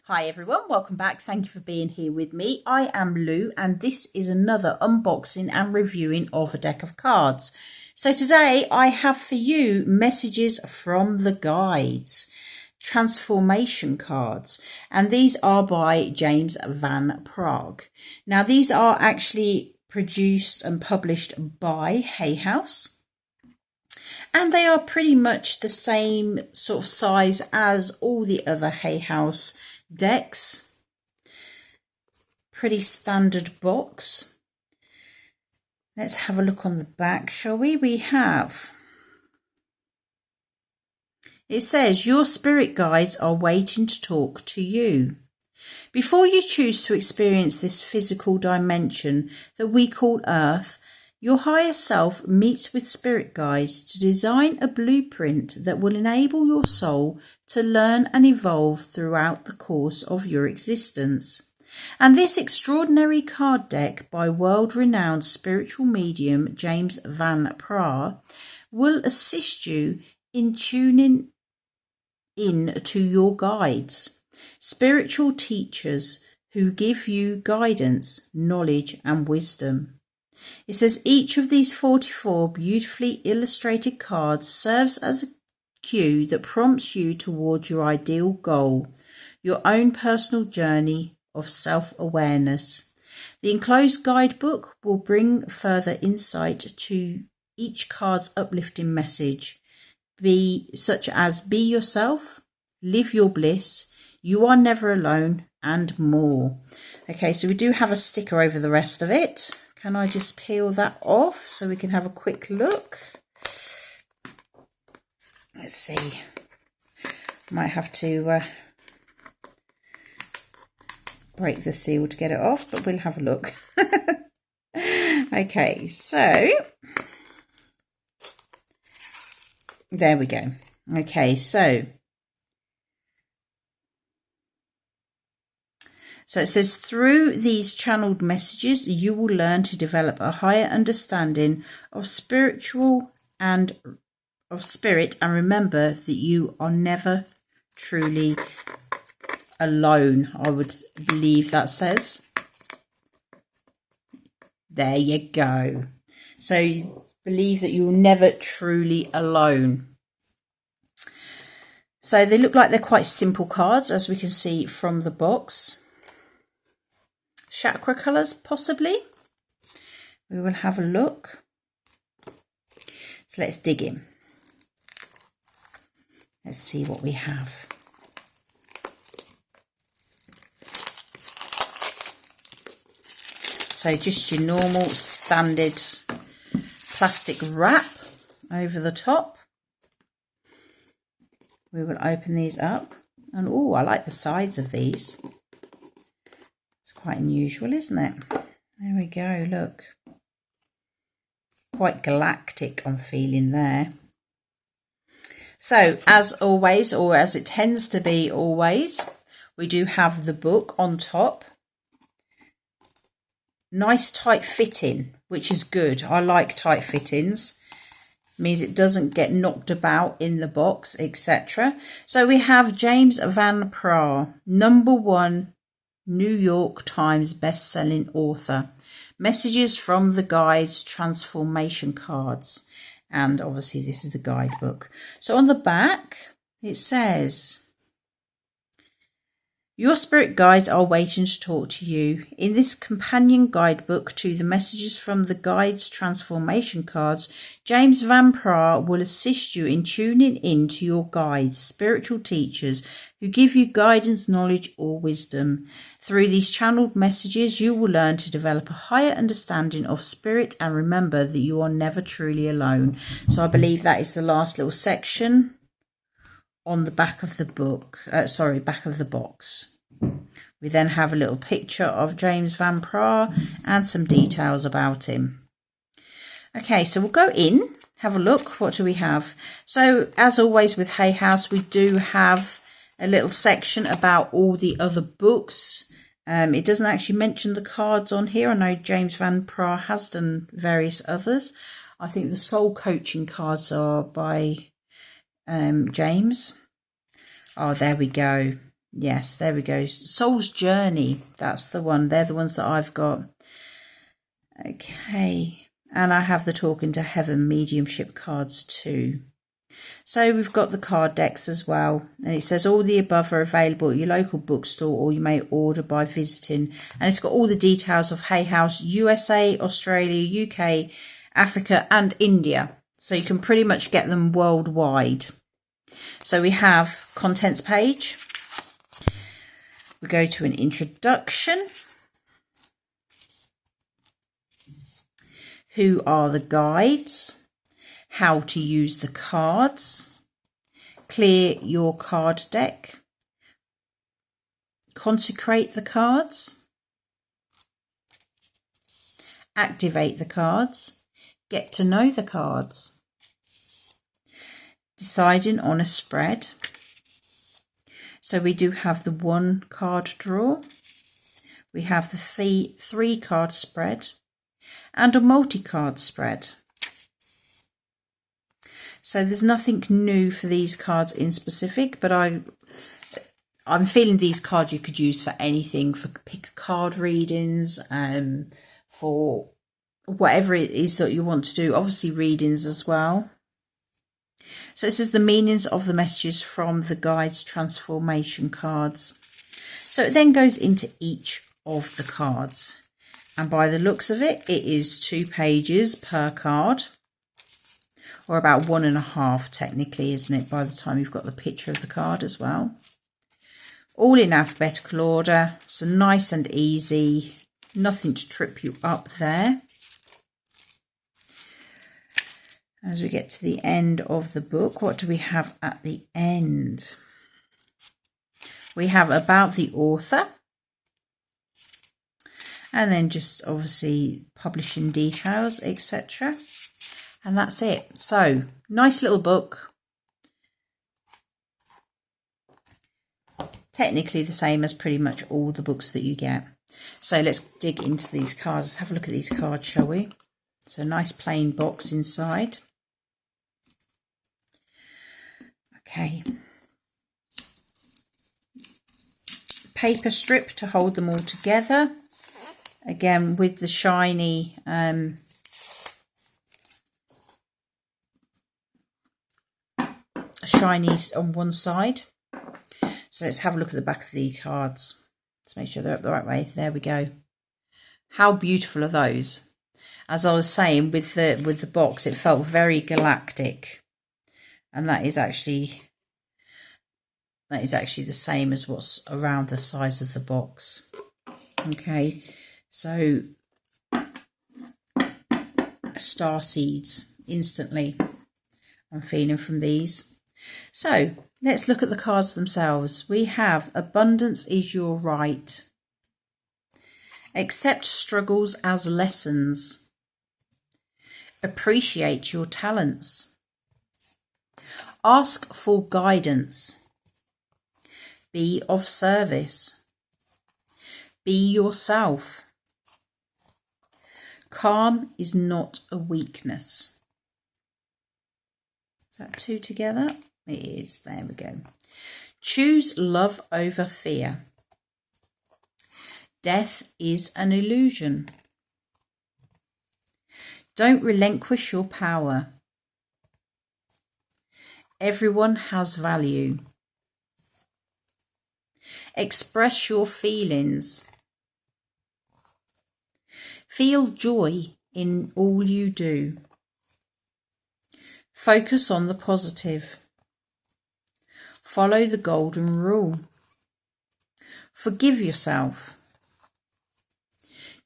Hi everyone, welcome back. Thank you for being here with me. I am Lou and this is another unboxing and reviewing of a deck of cards. So today I have for you messages from the guides, transformation cards, and these are by James Van Praagh. Now these are actually produced and published by Hay House. And they are pretty much the same sort of size as all the other Hay House decks. Pretty standard box. Let's have a look on the back, shall we? It says, your spirit guides are waiting to talk to you. Before you choose to experience this physical dimension that we call Earth, your higher self meets with spirit guides to design a blueprint that will enable your soul to learn and evolve throughout the course of your existence. And this extraordinary card deck by world-renowned spiritual medium James Van Praagh will assist you in tuning in to your guides, spiritual teachers who give you guidance, knowledge and wisdom. It says each of these 44 beautifully illustrated cards serves as a cue that prompts you towards your ideal goal, your own personal journey of self-awareness. The enclosed guidebook will bring further insight to each card's uplifting message, such as be yourself, live your bliss, you are never alone, and more. Okay, so we do have a sticker over the rest of it. Can I just peel that off so we can have a quick look? Let's see. Might have to break the seal to get it off, but we'll have a look. Okay, so there we go. Okay, so it says, through these channeled messages, you will learn to develop a higher understanding of spirit and remember that you are never truly alone. I would believe that says. There you go. So believe that you're never truly alone. So they look like they're quite simple cards, as we can see from the box. Chakra colours, possibly. We will have a look. So let's dig in. Let's see what we have. So just your normal standard plastic wrap over the top. We will open these up. And oh, I like the sides of these. Quite unusual, isn't it? There we go, look. Quite galactic I'm feeling there. So, as always, or as it tends to be always, we do have the book on top. Nice tight fitting, which is good. I like tight fittings. Means it doesn't get knocked about in the box, etc. So we have James Van Praagh, #1 New York Times best-selling author. Messages from the guides, transformation cards. And obviously this is the guidebook. So on the back it says, your spirit guides are waiting to talk to you. In this companion guidebook to the messages from the guides transformation cards, James Van Praagh will assist you in tuning in to your guides, spiritual teachers who give you guidance, knowledge or wisdom. Through these channeled messages, you will learn to develop a higher understanding of spirit and remember that you are never truly alone. So I believe that is the last little section on the back of the book, back of the box. We then have a little picture of James Van Praagh and some details about him. Okay, so we'll go in, have a look. What do we have? So as always with Hay House, we do have a little section about all the other books. It doesn't actually mention the cards on here. I know James Van Praagh has done various others. I think the soul coaching cards are by James. Oh, there we go. Yes, there we go. Soul's Journey. That's the one. They're the ones that I've got. Okay. And I have the Talking to Heaven mediumship cards too. So we've got the card decks as well. And it says all the above are available at your local bookstore, or you may order by visiting. And it's got all the details of Hay House, USA, Australia, UK, Africa and India. So you can pretty much get them worldwide. So we have contents page. We go to an introduction. Who are the guides? How to use the cards. Clear your card deck. Consecrate the cards. Activate the cards. Get to know the cards. Deciding on a spread. So we do have the 1 card draw. We have the 3 card spread and a multi-card spread. So there's nothing new for these cards in specific, but I'm feeling these cards you could use for anything, for pick a card readings, for whatever it is that you want to do. Obviously readings as well. So it says the meanings of the messages from the guides transformation cards. So it then goes into each of the cards. And by the looks of it, it is 2 pages per card. Or about 1.5 technically, isn't it? By the time you've got the picture of the card as well. All in alphabetical order. So nice and easy. Nothing to trip you up there. As we get to the end of the book, what do we have at the end? We have about the author. And then just obviously publishing details, etc. And that's it. So, nice little book. Technically the same as pretty much all the books that you get. So let's dig into these cards. Let's have a look at these cards, shall we? So nice plain box inside. Okay. Paper strip to hold them all together. Again, with the shiny shinies on one side. So let's have a look at the back of the cards to make sure they're up the right way. There we go. How beautiful are those? As I was saying, with the box, it felt very galactic. And that is actually the same as what's around the size of the box. Okay, so star seeds instantly I'm feeling from these. So let's look at the cards themselves. We have abundance is your right. Accept struggles as lessons. Appreciate your talents. Ask for guidance. Be of service. Be yourself. Calm is not a weakness. Is that 2 together? It is. There we go. Choose love over fear. Death is an illusion. Don't relinquish your power. Everyone has value. Express your feelings. Feel joy in all you do. Focus on the positive. Follow the golden rule. Forgive yourself.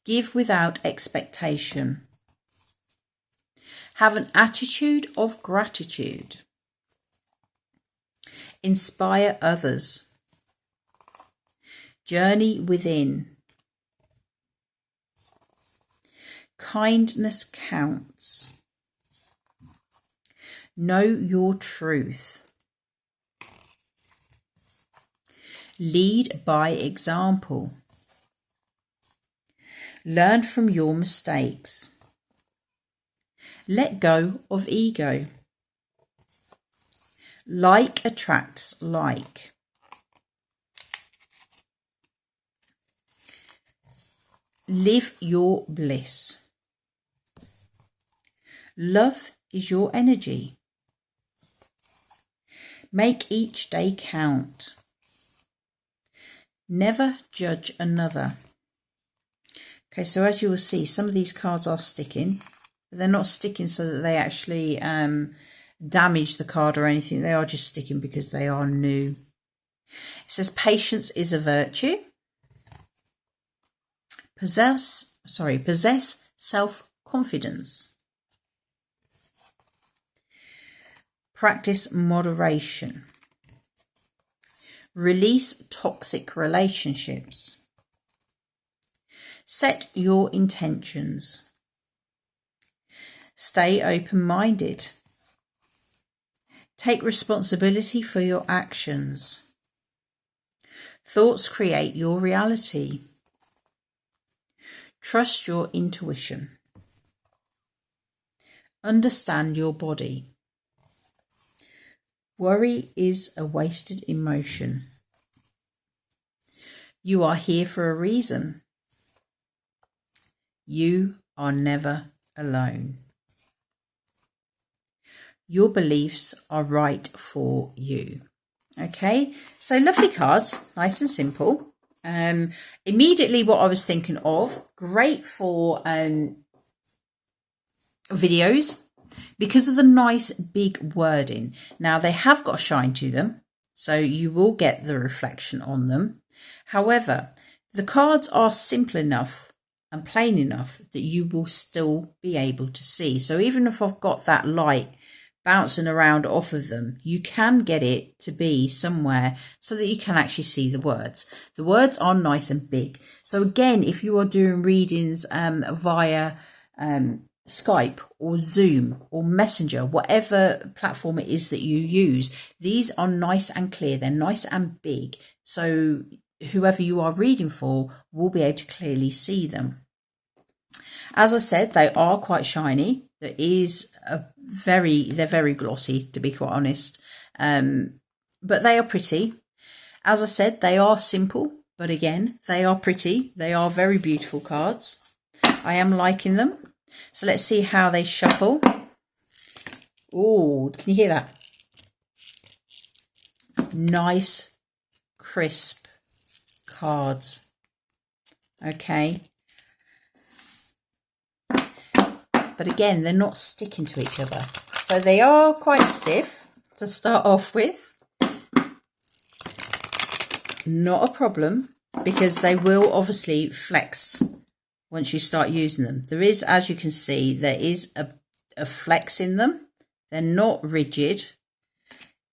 Give without expectation. Have an attitude of gratitude. Inspire others. Journey within. Kindness counts. Know your truth. Lead by example. Learn from your mistakes. Let go of ego. Like attracts like. Live your bliss. Love is your energy. Make each day count. Never judge another. Okay, so as you will see, some of these cards are sticking, but they're not sticking so that they actually damage the card or anything. They are just sticking because they are new. It says patience is a virtue. Possess self-confidence. Practice moderation. Release toxic relationships. Set your intentions. Stay open-minded. Take responsibility for your actions. Thoughts create your reality. Trust your intuition. Understand your body. Worry is a wasted emotion. You are here for a reason. You are never alone. Your beliefs are right for you. Okay, so lovely cards, nice and simple. Immediately what I was thinking of, great for videos because of the nice big wording. Now they have got a shine to them, so you will get the reflection on them. However, the cards are simple enough and plain enough that you will still be able to see. So even if I've got that light bouncing around off of them, you can get it to be somewhere so that you can actually see the words. The words are nice and big. So again, if you are doing readings via Skype or Zoom or Messenger, whatever platform it is that you use, these are nice and clear. They're nice and big. So whoever you are reading for will be able to clearly see them. As I said, they are quite shiny. They're very glossy, to be quite honest. But they are pretty. As I said, they are simple, but again, they are pretty. They are very beautiful cards. I am liking them. So let's see how they shuffle. Oh, can you hear that? Nice, crisp cards. Okay. But again, they're not sticking to each other. So they are quite stiff to start off with. Not a problem, because they will obviously flex once you start using them. There is, as you can see, there is a flex in them. They're not rigid.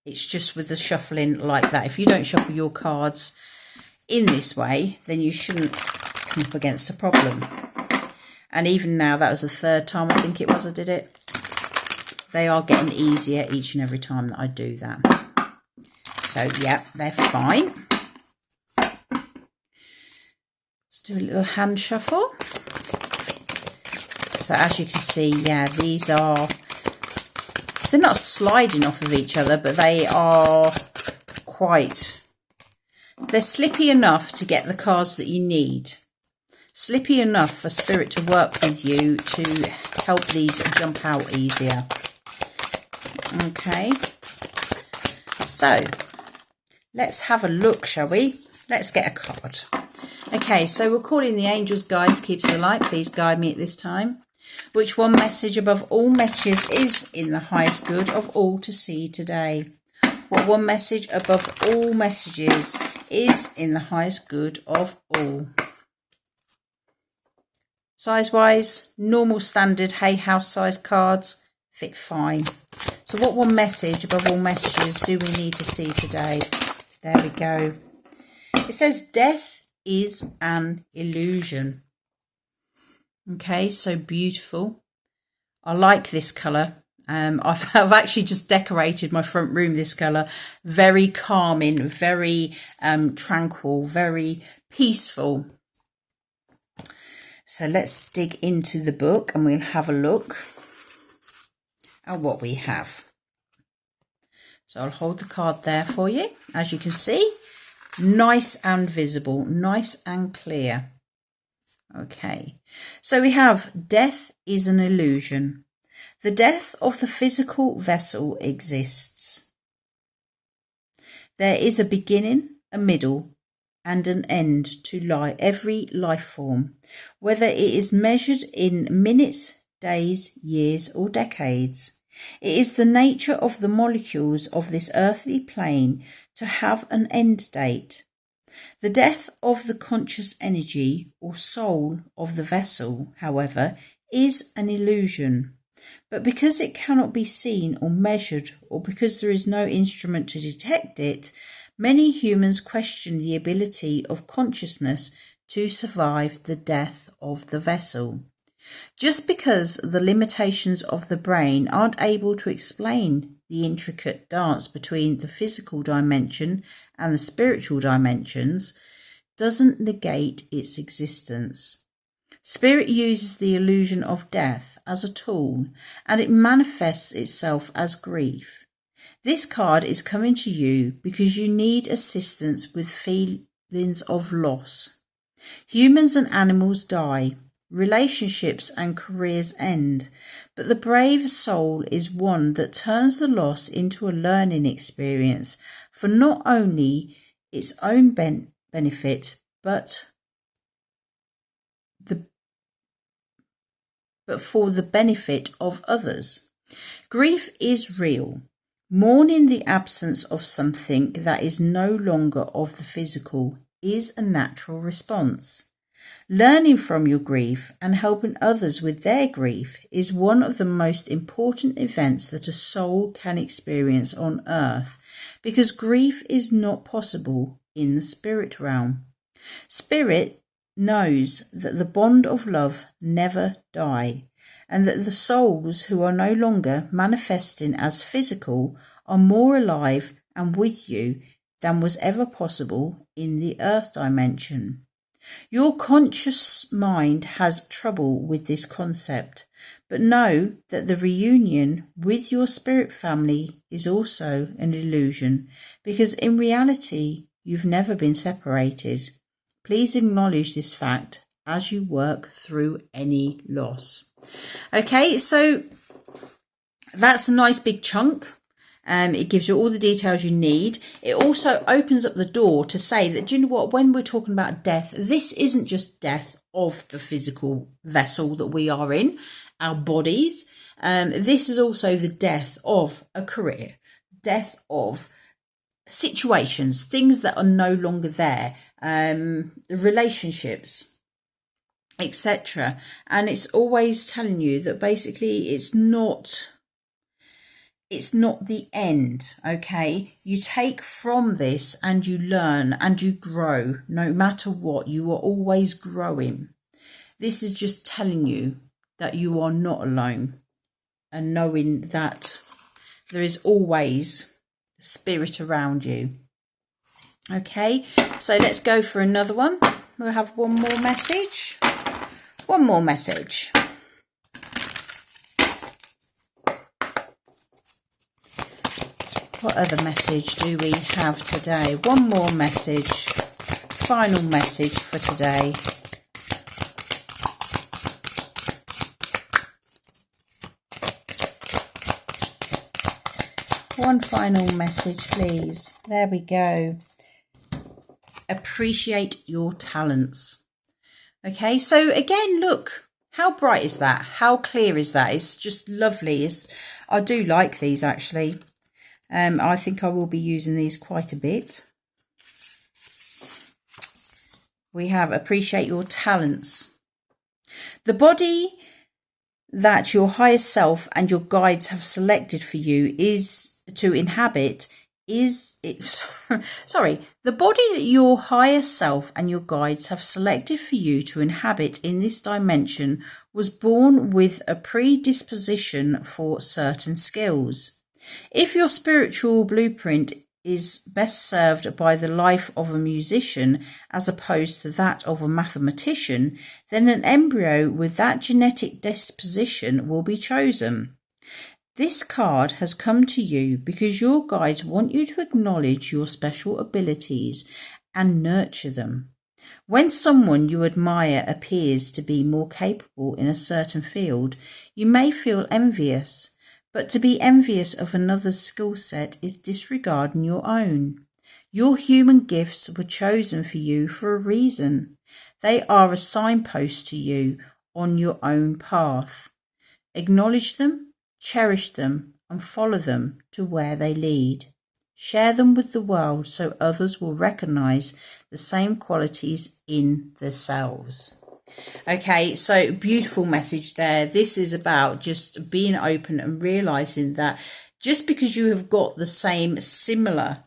It's just with the shuffling like that. If you don't shuffle your cards in this way, then you shouldn't come up against a problem. And even now, that was the third time I think it was I did it. They are getting easier each and every time that I do that. So yeah, they're fine. Let's do a little hand shuffle. So as you can see, yeah, these are, they're not sliding off of each other, but they are they're slippy enough to get the cards that you need. Slippy enough for Spirit to work with you to help these jump out easier. Okay, so let's have a look, shall we? Let's get a card. Okay, so we're calling the angels, guides, keepers of the light. Please guide me at this time. Which one message above all messages is in the highest good of all to see today? What one message above all messages is in the highest good of all? Size-wise, normal standard Hay House size cards fit fine. So what one message above all messages do we need to see today? There we go. It says death is an illusion. Okay, so beautiful. I like this colour. I've actually just decorated my front room this colour. Very calming, very tranquil, very peaceful. So let's dig into the book and we'll have a look at what we have. So I'll hold the card there for you. As you can see, nice and visible, nice and clear. Okay, so we have death is an illusion. The death of the physical vessel exists. There is a beginning, a middle, and an end to every life form, whether it is measured in minutes, days, years, or decades. It is the nature of the molecules of this earthly plane to have an end date. The death of the conscious energy or soul of the vessel, however, is an illusion. But because it cannot be seen or measured, or because there is no instrument to detect it, many humans question the ability of consciousness to survive the death of the vessel. Just because the limitations of the brain aren't able to explain the intricate dance between the physical dimension and the spiritual dimensions doesn't negate its existence. Spirit uses the illusion of death as a tool, and it manifests itself as grief. This card is coming to you because you need assistance with feelings of loss. Humans and animals die. Relationships and careers end, but the brave soul is one that turns the loss into a learning experience for not only its own benefit, but for the benefit of others. Grief is real. Mourning the absence of something that is no longer of the physical is a natural response. Learning from your grief and helping others with their grief is one of the most important events that a soul can experience on earth, because grief is not possible in the spirit realm. Spirit knows that the bond of love never die, and that the souls who are no longer manifesting as physical are more alive and with you than was ever possible in the earth dimension. Your conscious mind has trouble with this concept, but know that the reunion with your spirit family is also an illusion, because in reality you've never been separated. Please acknowledge this fact as you work through any loss. Okay, so that's a nice big chunk. It gives you all the details you need. It also opens up the door to say that, do you know what, when we're talking about death, this isn't just death of the physical vessel that we are in, our bodies. This is also the death of a career, death of situations, things that are no longer there, relationships, etc. And it's always telling you that basically it's not the end, okay? You take from this and you learn and you grow. No matter what, you are always growing. This is just telling you that you are not alone, and knowing that there is always spirit around you. Okay, so let's go for another one. We'll have one more message. One more message. What other message do we have today? One more message. Final message for today. One final message, please. There we go. Appreciate your talents. Okay, so again, look, how bright is that? How clear is that? It's just lovely. I do like these, actually. I think I will be using these quite a bit. We have appreciate your talents. The body that your higher self and your guides have selected for you is to inhabit the body that your higher self and your guides have selected for you to inhabit in this dimension was born with a predisposition for certain skills. If your spiritual blueprint is best served by the life of a musician as opposed to that of a mathematician, then an embryo with that genetic disposition will be chosen. This card has come to you because your guides want you to acknowledge your special abilities and nurture them. When someone you admire appears to be more capable in a certain field, you may feel envious, but to be envious of another's skill set is disregarding your own. Your human gifts were chosen for you for a reason. They are a signpost to you on your own path. Acknowledge them, cherish them, and follow them to where they lead. Share them with the world so others will recognize the same qualities in themselves. Okay, so beautiful message there. This is about just being open and realizing that just because you have got the same similar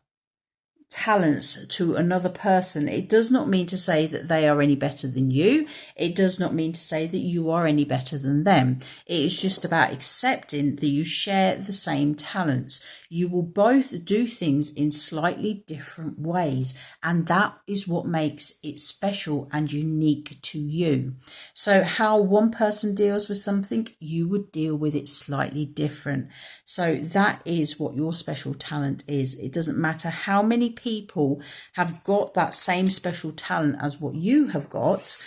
talents to another person, it does not mean to say that they are any better than you. It does not mean to say that you are any better than them. It is just about accepting that you share the same talents. You will both do things in slightly different ways, and that is what makes it special and unique to you. So how one person deals with something, you would deal with it slightly different. So that is what your special talent is. It doesn't matter how many people have got that same special talent as what you have got.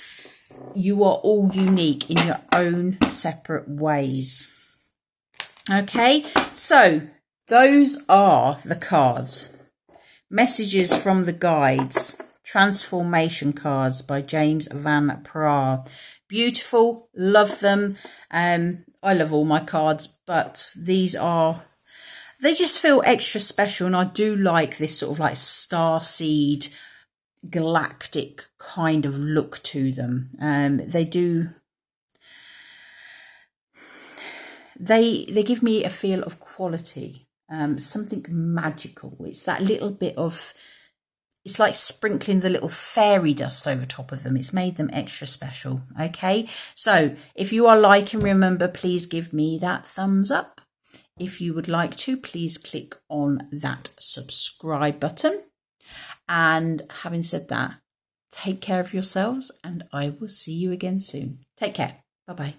You are all unique in your own separate ways. Okay, so those are the cards. Messages from the guides. Transformation cards by James Van Praagh. Beautiful, love them. I love all my cards, but these are, they just feel extra special, and I do like this sort of like starseed, galactic kind of look to them. They give me a feel of quality, something magical. It's that little bit of, it's like sprinkling the little fairy dust over top of them. It's made them extra special. Okay, so if you are liking, remember, please give me that thumbs up. If you would like to, please click on that subscribe button. And having said that, take care of yourselves, and I will see you again soon. Take care. Bye-bye.